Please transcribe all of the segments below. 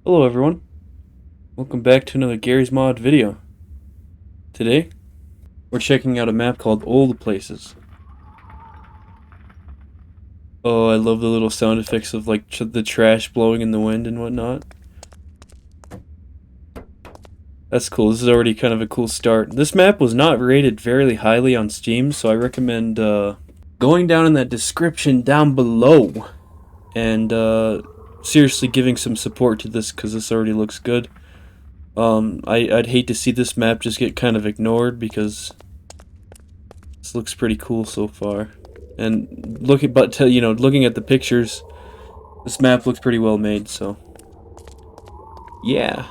Hello everyone, welcome back to another Gary's Mod video. Today, we're checking out a map called Old Places. Oh, I love the little sound effects of like the trash blowing in the wind and whatnot. That's cool, this is already kind of a cool start. This map was not rated very highly on Steam, so I recommend going down in that description down below and seriously giving some support to this because this already looks good. I'd hate to see this map just get kind of ignored because this looks pretty cool so far. And looking at the pictures, this map looks pretty well made, so yeah.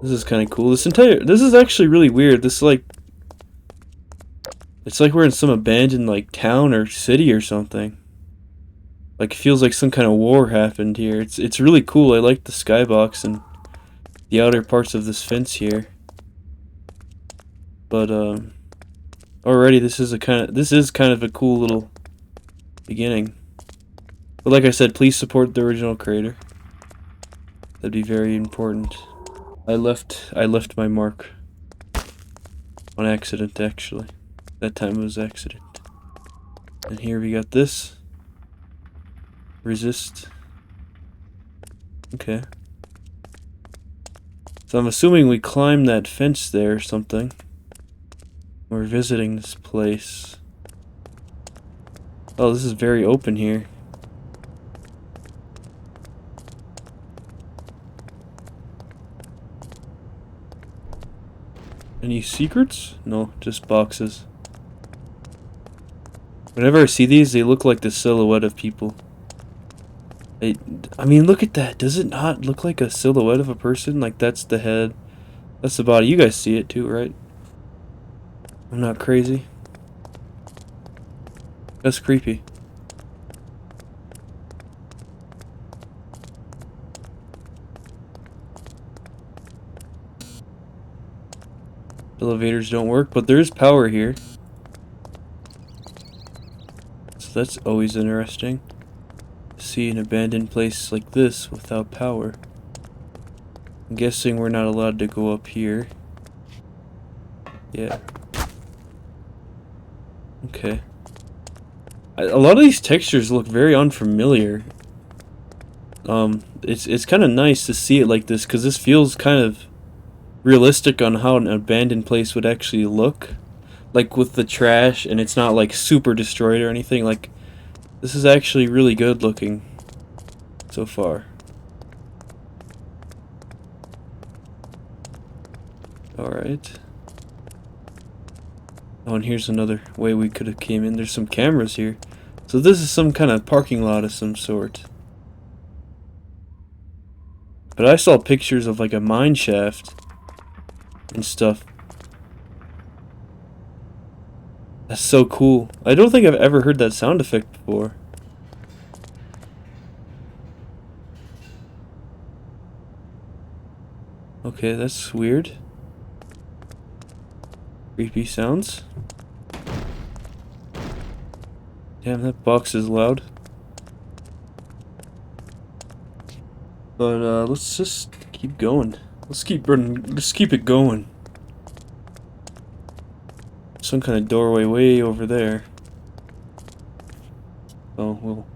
This is kind of cool. This is actually really weird. It's like we're in some abandoned like town or city or something. Like it feels like some kind of war happened here. It's really cool. I like the skybox and the outer parts of this fence here. But already this is kind of a cool little beginning. But like I said, please support the original creator. That'd be very important. I left my mark on accident, actually. That time it was accident. And here we got this. Resist. Okay. So I'm assuming we climbed that fence there or something. We're visiting this place. Oh, this is very open here. Any secrets? No, just boxes. Whenever I see these, they look like the silhouette of people. I mean, look at that. Does it not look like a silhouette of a person? Like, that's the head. That's the body. You guys see it too, right? I'm not crazy. That's creepy. Elevators don't work, but there is power here. So that's always interesting. See an abandoned place like this without power. I'm guessing we're not allowed to go up here. Yeah. Okay. A lot of these textures look very unfamiliar. It's kind of nice to see it like this because this feels kind of realistic on how an abandoned place would actually look. Like with the trash, and it's not like super destroyed or anything. Like, this is actually really good looking so far. Alright. Oh, and here's another way we could have came in. There's some cameras here. So this is some kind of parking lot of some sort. But I saw pictures of like a mine shaft and stuff. That's so cool. I don't think I've ever heard that sound effect before. Okay, that's weird. Creepy sounds. Damn, that box is loud. But let's just keep going. Let's keep it going. Some kind of doorway way over there. Oh, we'll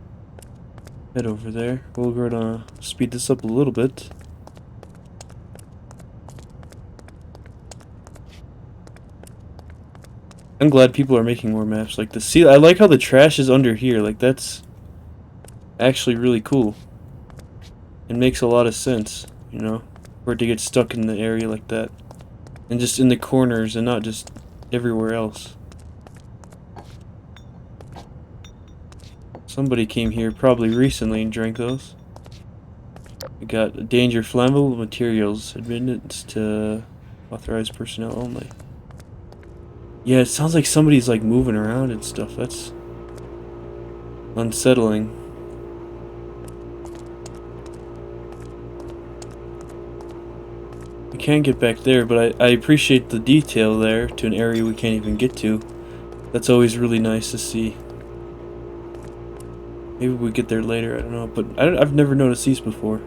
head over there. We're gonna speed this up a little bit. I'm glad people are making more maps like this. See, I like how the trash is under here. Like, that's actually really cool. It makes a lot of sense, you know, for it to get stuck in the area like that. And just in the corners and not just everywhere else. Somebody came here probably recently and drank those. We got danger flammable materials. Admittance to authorized personnel only. Yeah, it sounds like somebody's like moving around and stuff. That's unsettling. We can't get back there, but I appreciate the detail there to an area we can't even get to. That's always really nice to see. Maybe we get there later, I don't know, but I've never noticed these before.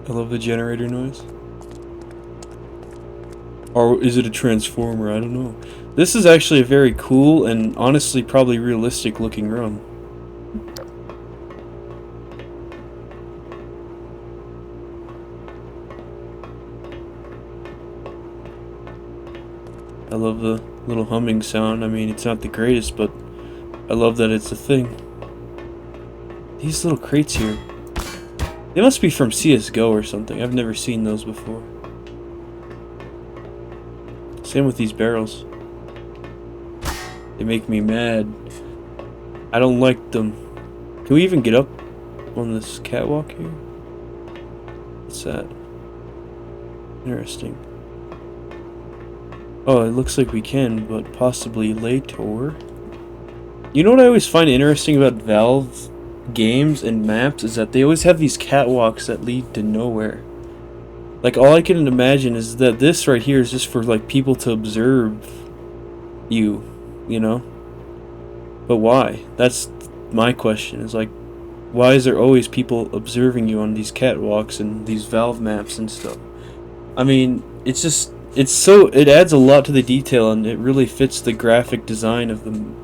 I love the generator noise. Or is it a transformer? I don't know. This is actually a very cool and honestly probably realistic looking room. I love the little humming sound. I mean, it's not the greatest, but I love that it's a thing. These little crates here. They must be from CSGO or something. I've never seen those before. Same with these barrels. They make me mad. I don't like them. Can we even get up on this catwalk here? What's that? Interesting. Oh, it looks like we can, but possibly later. You know what I always find interesting about Valve games and maps is that they always have these catwalks that lead to nowhere. Like, all I can imagine is that this right here is just for, like, people to observe you know? But why? That's my question, is like, why is there always people observing you on these catwalks and these Valve maps and stuff? I mean, it's just, it adds a lot to the detail, and it really fits the graphic design of the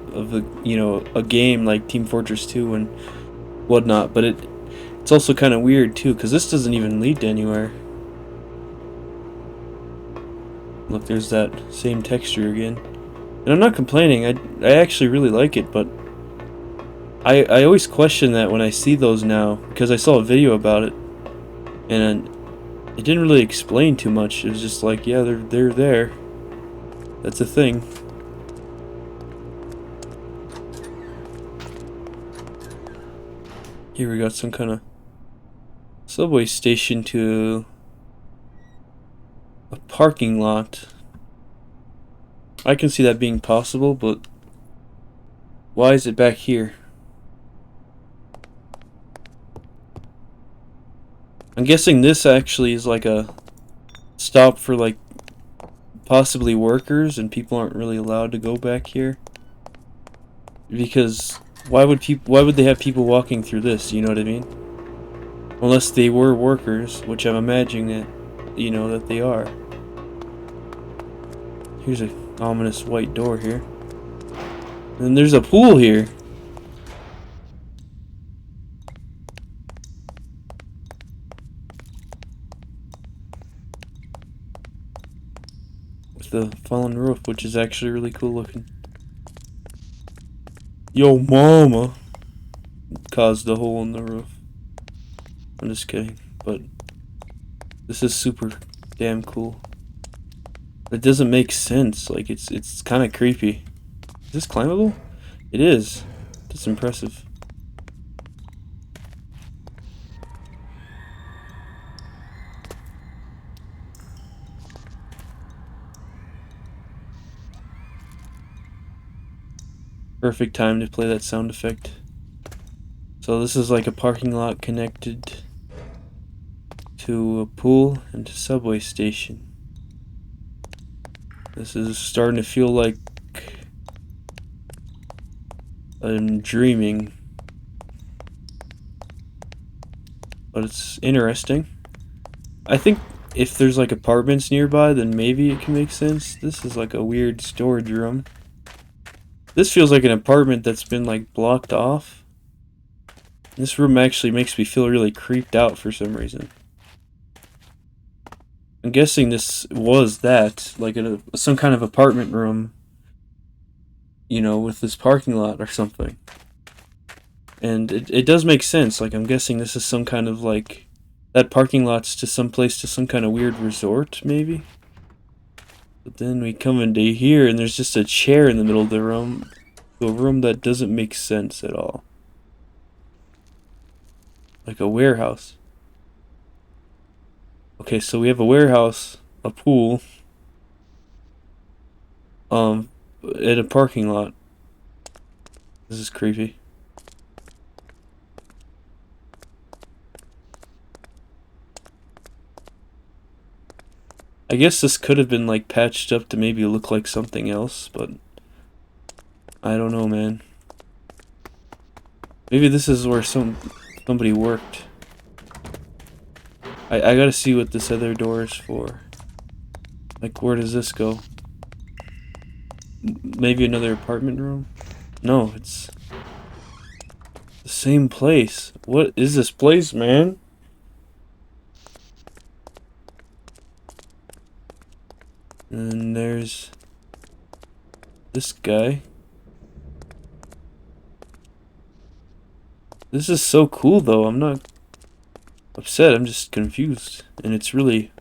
you know, a game like Team Fortress 2 and whatnot, but it's also kind of weird too, because this doesn't even lead to anywhere. Look, there's that same texture again. And I'm not complaining, I actually really like it, but I always question that when I see those now, because I saw a video about it, and it didn't really explain too much. It was just like, yeah, they're there. That's a thing. Here we got some kind of subway station to a parking lot. I can see that being possible, but why is it back here? I'm guessing this actually is like a stop for like possibly workers, and people aren't really allowed to go back here. Because why would they have people walking through this, you know what I mean? Unless they were workers, which I'm imagining that, you know, that they are. Here's a ominous white door here. And there's a pool here. With the fallen roof, which is actually really cool looking. Yo mama caused the hole in the roof. I'm just kidding, but this is super damn cool. It doesn't make sense. Like, it's kind of creepy. Is this climbable? It is. That's impressive. Perfect time to play that sound effect. So this is like a parking lot connected to a pool and a subway station. This is starting to feel like I'm dreaming. But it's interesting. I think if there's like apartments nearby, then maybe it can make sense. This is like a weird storage room. This feels like an apartment that's been like blocked off. This room actually makes me feel really creeped out for some reason. I'm guessing this was that, like some kind of apartment room, you know, with this parking lot or something. And it does make sense. Like, I'm guessing this is some kind of like, that parking lot's to some place, to some kind of weird resort, maybe? But then we come into here and there's just a chair in the middle of the room. A room that doesn't make sense at all. Like a warehouse. Okay, so we have a warehouse, a pool, and a parking lot. This is creepy. I guess this could have been like patched up to maybe look like something else, but I don't know, man. Maybe this is where somebody worked. I gotta see what this other door is for. Like, where does this go? Maybe another apartment room? No, it's the same place. What is this place, man? And there's this guy. This is so cool, though. I'm not upset. I'm just confused. And it's really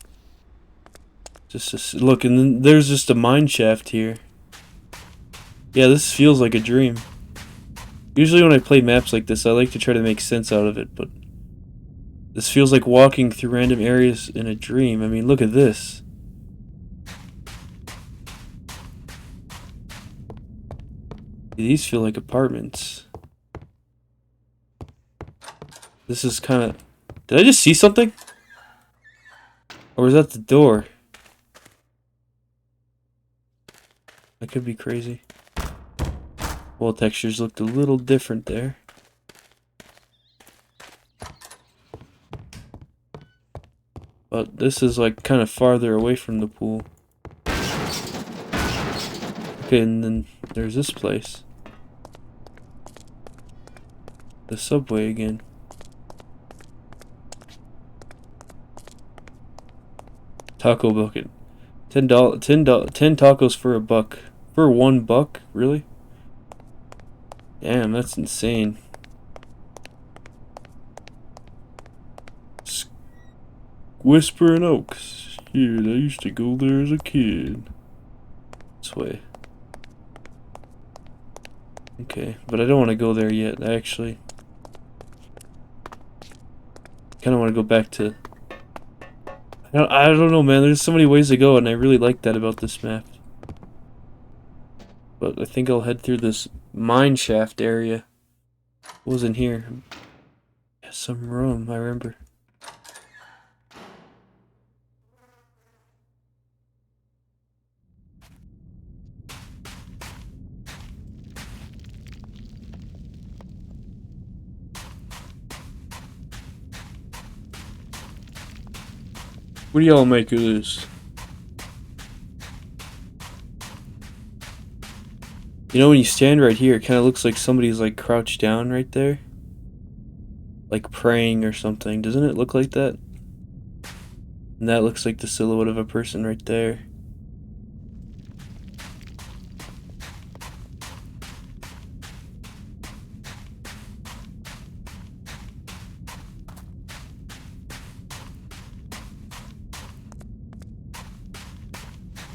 just a, look, and then there's just a mine shaft here. Yeah, this feels like a dream. Usually when I play maps like this, I like to try to make sense out of it, but this feels like walking through random areas in a dream. I mean, look at this. These feel like apartments. This is kind of... Did I just see something? Or was that the door? That could be crazy. Wall textures looked a little different there. But this is like kind of farther away from the pool. Okay, and then there's this place. The subway again. Taco bucket. $10, $10 tacos for a buck. For $1? Really? Damn, that's insane. Whispering Oaks. Shit, I used to go there as a kid. This way. Okay, but I don't want to go there yet. I actually kind of want to go back to... I don't know, man. There's so many ways to go, and I really like that about this map. But I think I'll head through this mine shaft area. What was in here? Yeah, some room, I remember. What do y'all make of this? You know, when you stand right here, it kind of looks like somebody's like crouched down right there. Like praying or something. Doesn't it look like that? And that looks like the silhouette of a person right there.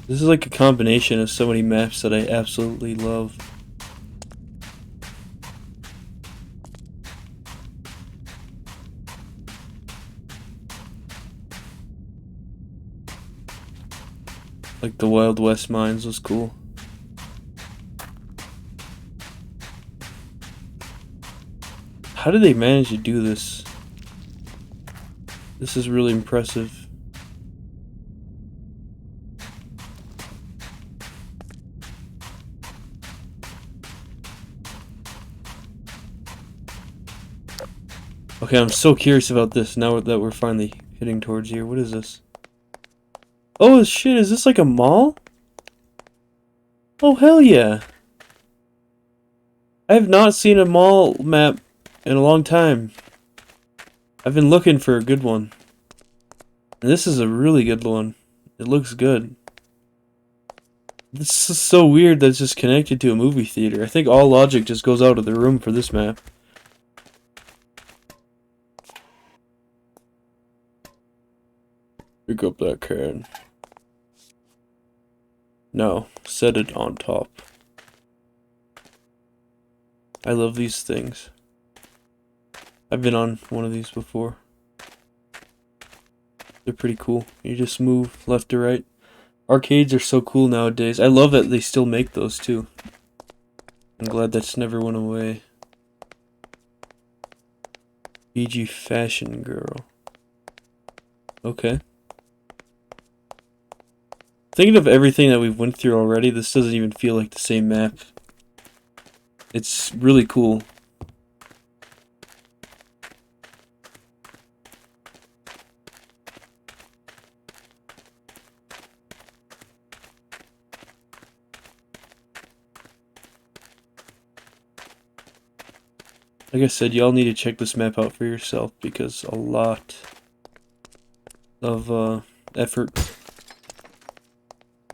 This is like a combination of so many maps that I absolutely love. Like the Wild West mines was cool. How did they manage to do this? This is really impressive. Okay, I'm so curious about this now that we're finally heading towards here. What is this? Oh shit, is this like a mall? Oh hell yeah. I have not seen a mall map in a long time. I've been looking for a good one. And this is a really good one. It looks good. This is so weird that it's just connected to a movie theater. I think all logic just goes out of the room for this map. Pick up that can. No, set it on top. I love these things. I've been on one of these before. They're pretty cool. You just move left to right. Arcades are so cool nowadays. I love that they still make those too. I'm glad that's never went away. BG Fashion Girl. Okay. Thinking of everything that we've went through already, this doesn't even feel like the same map. It's really cool. Like I said, y'all need to check this map out for yourself because a lot of effort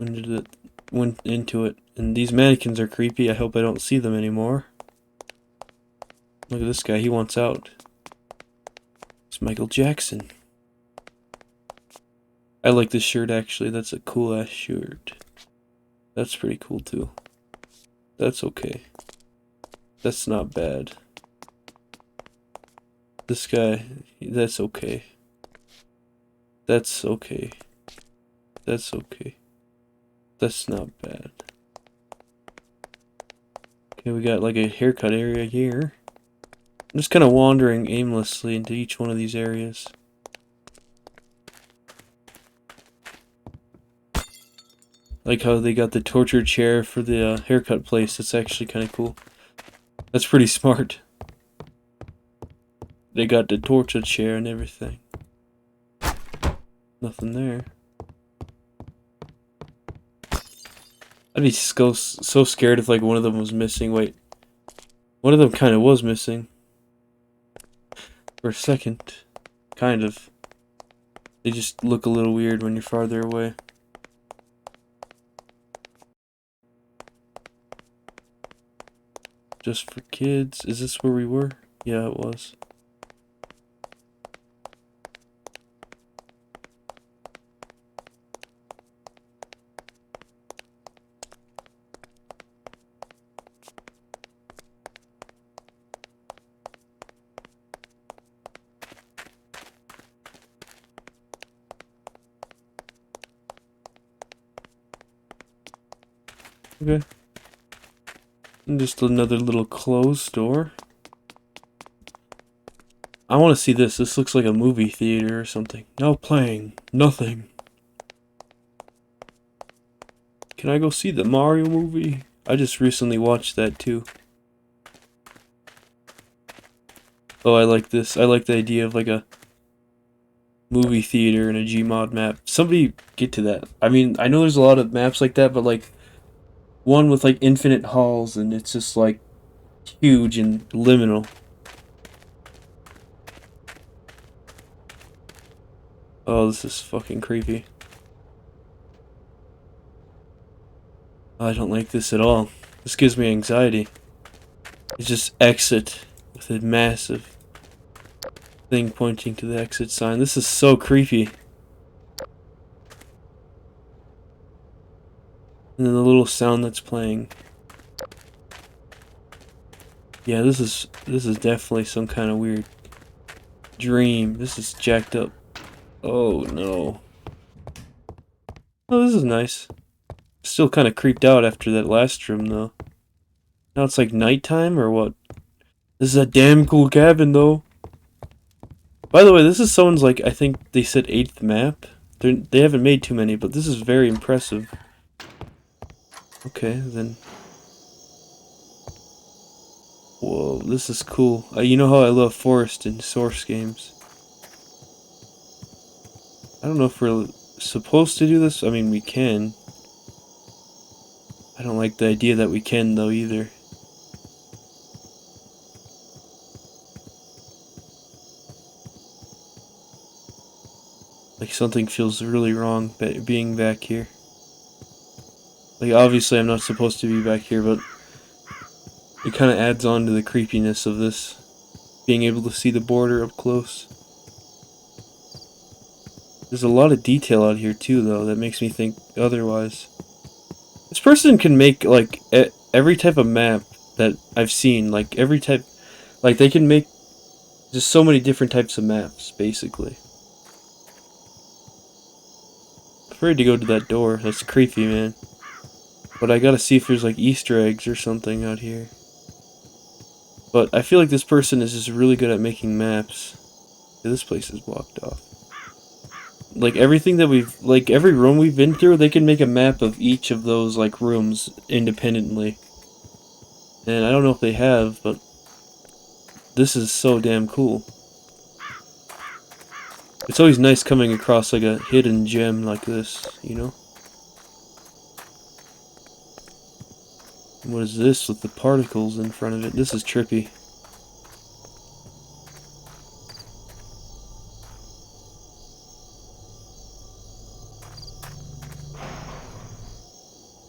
went into it. And these mannequins are creepy. I hope I don't see them anymore. Look at this guy. He wants out. It's Michael Jackson. I like this shirt actually. That's a cool ass shirt. That's pretty cool too. That's okay. That's not bad. This guy, that's okay. That's okay. That's okay. That's not bad. Okay, we got like a haircut area here. I'm just kind of wandering aimlessly into each one of these areas. Like how they got the torture chair for the haircut place. That's actually kind of cool. That's pretty smart. They got the torture chair and everything. Nothing there. I'd be so scared if like one of them was missing. Wait. One of them kind of was missing. For a second. Kind of. They just look a little weird when you're farther away. Just for kids. Is this where we were? Yeah, it was. Okay. And just another little closed door. I want to see this. This looks like a movie theater or something. No playing. Nothing. Can I go see the Mario movie? I just recently watched that too. Oh, I like this. I like the idea of like a movie theater and a Gmod map. Somebody get to that. I mean, I know there's a lot of maps like that, but like one with like infinite halls and it's just like huge and liminal. Oh, this is fucking creepy. I don't like this at all. This gives me anxiety. It's just exit with a massive thing pointing to the exit sign. This is so creepy. And then the little sound that's playing. Yeah, this is definitely some kind of weird dream. This is jacked up. Oh no. Oh, this is nice. Still kind of creeped out after that last room though. Now it's like nighttime or what? This is a damn cool cabin though. By the way, this is someone's like, I think they said 8th map. They haven't made too many, but this is very impressive. Okay, then. Whoa, this is cool. You know how I love forest in Source games. I don't know if we're supposed to do this. I mean, we can. I don't like the idea that we can, though, either. Like, something feels really wrong being back here. Like, obviously I'm not supposed to be back here, but it kind of adds on to the creepiness of this. Being able to see the border up close. There's a lot of detail out here, too, though, that makes me think otherwise. This person can make, like, every type of map that I've seen. Like, every type... Like, they can make just so many different types of maps, basically. Afraid to go to that door. That's creepy, man. But I gotta see if there's like Easter eggs or something out here. But I feel like this person is just really good at making maps. Yeah, this place is blocked off. Like everything that like every room we've been through, they can make a map of each of those like rooms independently. And I don't know if they have, but this is so damn cool. It's always nice coming across like a hidden gem like this, you know? What is this with the particles in front of it? This is trippy.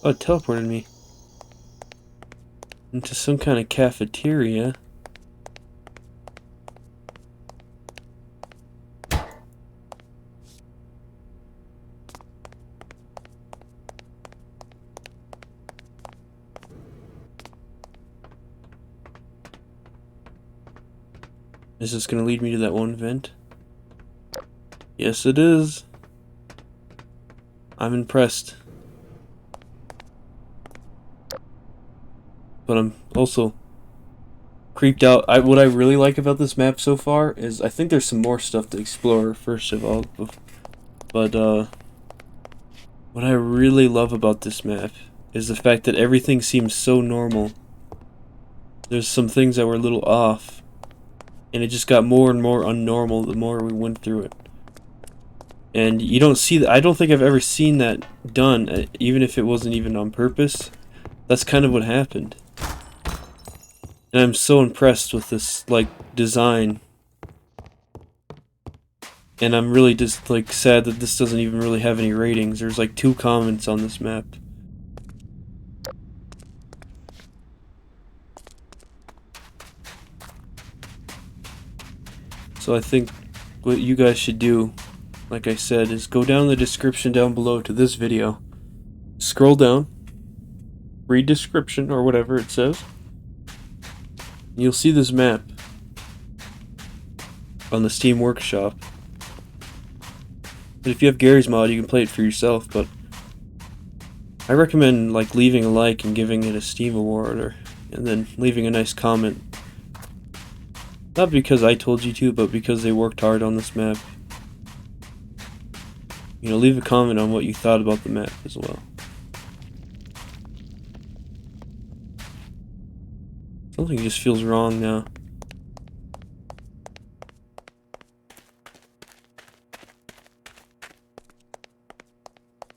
Oh, it teleported me into some kind of cafeteria. Is this gonna lead me to that one vent? Yes, it is. I'm impressed. But I'm also creeped out. What I really like about this map so far is I think there's some more stuff to explore, first of all. But, what I really love about this map is the fact that everything seems so normal. There's some things that were a little off, and it just got more and more unnormal the more we went through it. And you don't see that. I don't think I've ever seen that done, even if it wasn't even on purpose. That's kind of what happened. And I'm so impressed with this, like, design. And I'm really just, like, sad that this doesn't even really have any ratings. There's, like, 2 comments on this map. So I think what you guys should do, like I said, is go down in the description down below to this video. Scroll down. Read description, or whatever it says. You'll see this map on the Steam Workshop. But if you have Gary's mod, you can play it for yourself, but I recommend like leaving a like and giving it a Steam award, and then leaving a nice comment. Not because I told you to, but because they worked hard on this map. You know, leave a comment on what you thought about the map as well. Something just feels wrong now.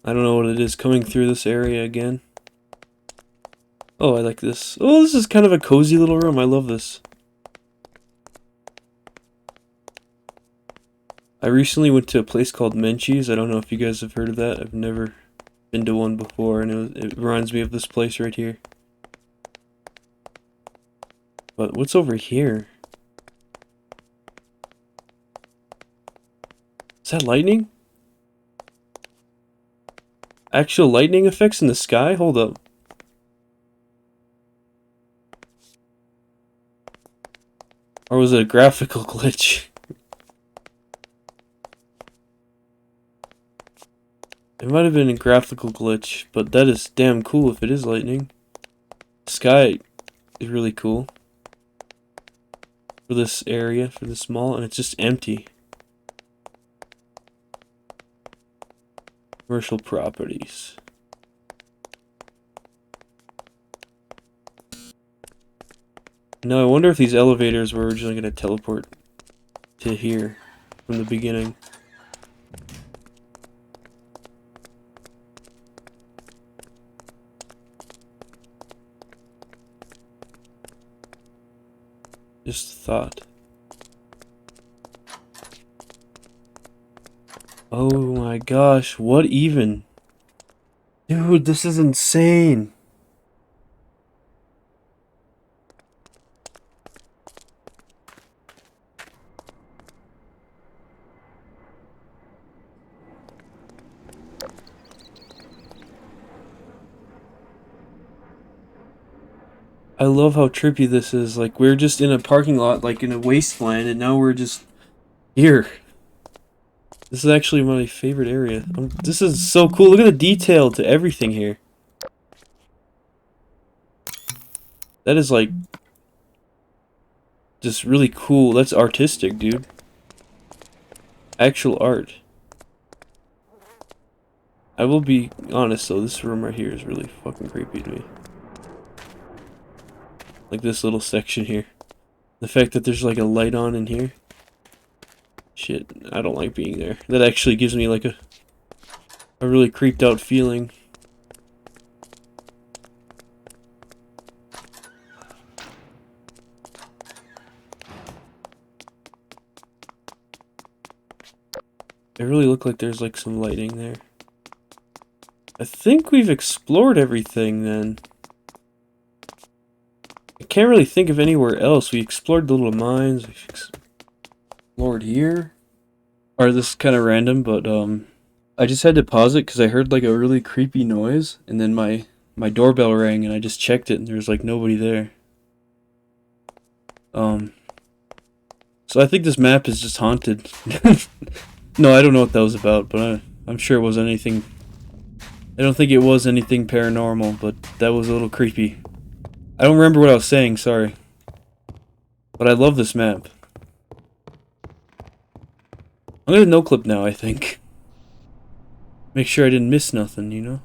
I don't know what it is coming through this area again. Oh, I like this. Oh, this is kind of a cozy little room. I love this. I recently went to a place called Menchie's. I don't know if you guys have heard of that. I've never been to one before, and it reminds me of this place right here. But what's over here? Is that lightning? Actual lightning effects in the sky? Hold up. Or was it a graphical glitch? It might have been a graphical glitch, but that is damn cool if it is lightning. The sky is really cool. For this area, for this mall, and it's just empty. Commercial properties. Now I wonder if these elevators were originally going to teleport to here from the beginning. Just a thought. Oh my gosh, what even? Dude, this is insane. I love how trippy this is. Like, we're just in a parking lot, like in a wasteland, and now we're just here. This is actually my favorite area. This is so cool. Look at the detail to everything here. That is like just really cool. That's artistic, dude. Actual art. I will be honest though, this room right here is really fucking creepy to me. Like this little section here. The fact that there's like a light on in here. Shit, I don't like being there. That actually gives me like a really creeped out feeling. It really looked like there's like some lighting there. I think we've explored everything then. I can't really think of anywhere else. We explored the little mines. We explored here. Or this is kind of random, but I just had to pause it because I heard like a really creepy noise, and then my doorbell rang, and I just checked it, and there was like nobody there. So I think this map is just haunted. No, I don't know what that was about, but I'm sure it wasn't anything. I don't think it was anything paranormal, but that was a little creepy. I don't remember what I was saying, sorry. But I love this map. I'm gonna no-clip now, I think. Make sure I didn't miss nothing, you know?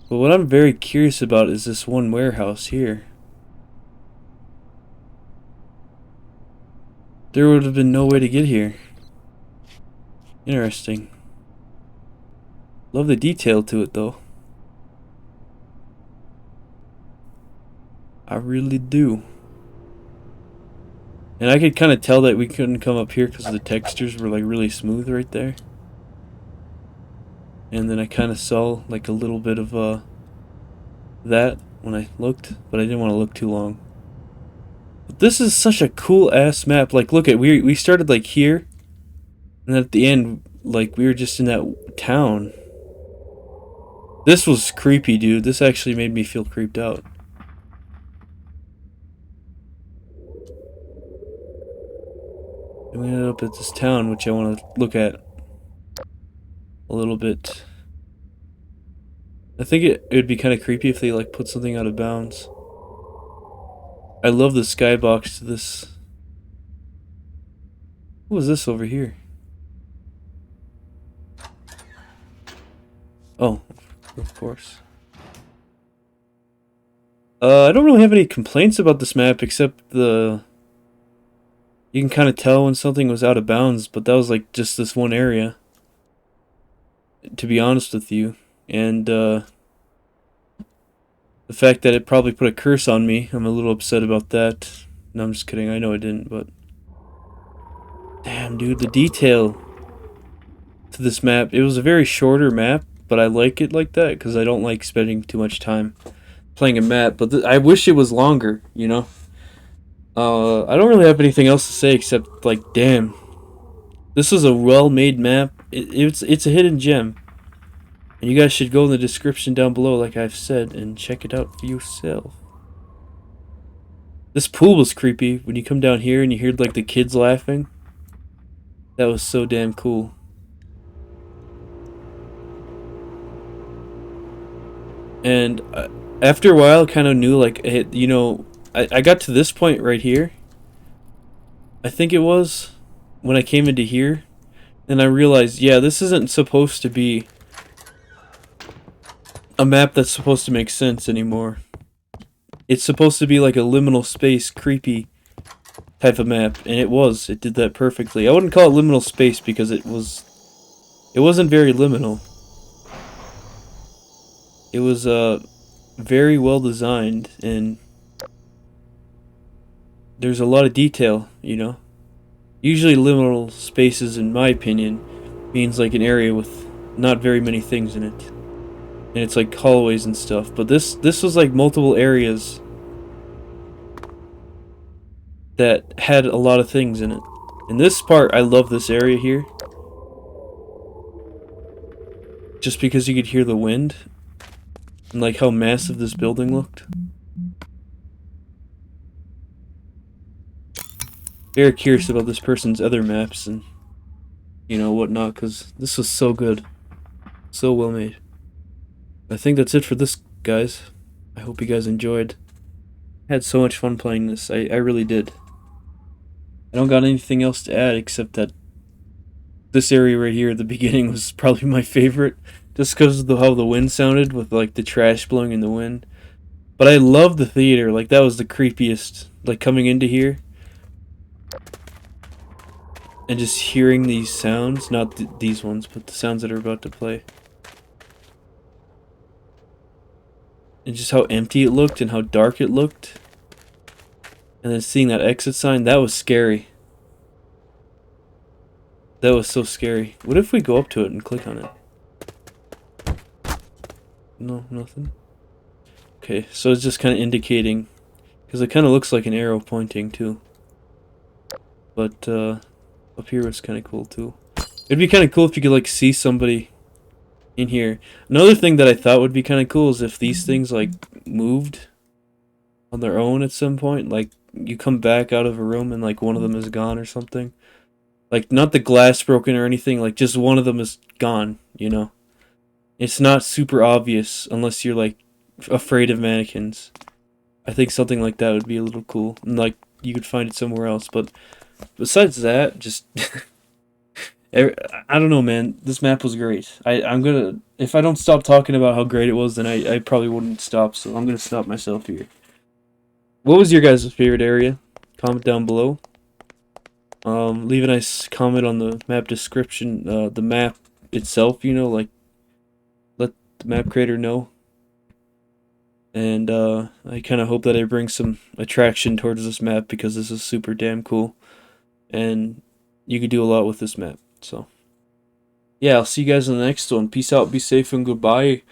But what I'm very curious about is this one warehouse here. There would have been no way to get here. Interesting. Love the detail to it, though. I really do. And I could kind of tell that we couldn't come up here because the textures were like really smooth right there. And then I kind of saw like a little bit of that when I looked, but I didn't want to look too long. But this is such a cool ass map. Like, look at we started like here, and then at the end, like we were just in that town. This was creepy, dude. This actually made me feel creeped out. And we ended up at this town, which I want to look at a little bit. I think it would be kind of creepy if they like put something out of bounds. I love the skybox to this. What was this over here? Oh, of course. I don't really have any complaints about this map except the... You can kind of tell when something was out of bounds, but that was like just this one area. To be honest with you. And the fact that it probably put a curse on me, I'm a little upset about that. No, I'm just kidding. I know it didn't, but... Damn, dude, the detail to this map. It was a very shorter map, but I like it like that because I don't like spending too much time playing a map. But I wish it was longer, you know? I don't really have anything else to say except, like, damn. This is a well-made map. It's a hidden gem. And you guys should go in the description down below, like I've said, and check it out for yourself. This pool was creepy. When you come down here and you hear, like, the kids laughing. That was so damn cool. And after a while, I kind of knew, like, you know, I got to this point right here. I think it was when I came into here. And I realized, yeah, this isn't supposed to be a map that's supposed to make sense anymore. It's supposed to be like a liminal space, creepy type of map, and it did that perfectly. I wouldn't call it liminal space because it wasn't very liminal. It was very well designed, and there's a lot of detail, you know. Usually liminal spaces, in my opinion, means like an area with not very many things in it. And it's like hallways and stuff. But this was like multiple areas that had a lot of things in it. And this part, I love this area here. Just because you could hear the wind. And like how massive this building looked. Very curious about this person's other maps and, you know, whatnot, because this was so good. So well made. I think that's it for this, guys. I hope you guys enjoyed. I had so much fun playing this. I really did. I don't got anything else to add except that this area right here at the beginning was probably my favorite. Just because of how the wind sounded with like the trash blowing in the wind. But I love the theater. Like, that was the creepiest. Like, coming into here and just hearing these sounds. Not these ones, but the sounds that are about to play. And just how empty it looked and how dark it looked. And then seeing that exit sign, that was scary. That was so scary. What if we go up to it and click on it? No, nothing. Okay, so it's just kind of indicating, because it kind of looks like an arrow pointing too. But up here was kind of cool too. It'd be kind of cool if you could like see somebody in here. Another thing that I thought would be kind of cool is if these things like moved on their own at some point. Like you come back out of a room and like one of them is gone or something. Like not the glass broken or anything, like just one of them is gone, you know. It's not super obvious unless you're like afraid of mannequins. I think something like that would be a little cool. And like you could find it somewhere else, but besides that, just I don't know, man. This map was great. I'm gonna, if I don't stop talking about how great it was, then I probably wouldn't stop. So I'm gonna stop myself here. What was your guys' favorite area? Comment down below. Leave a nice comment on the map description. The map itself, you know, like let the map creator know. And I kind of hope that I bring some attraction towards this map because this is super damn cool. And you could do a lot with this map. So, yeah, I'll see you guys in the next one. Peace out, be safe, and goodbye.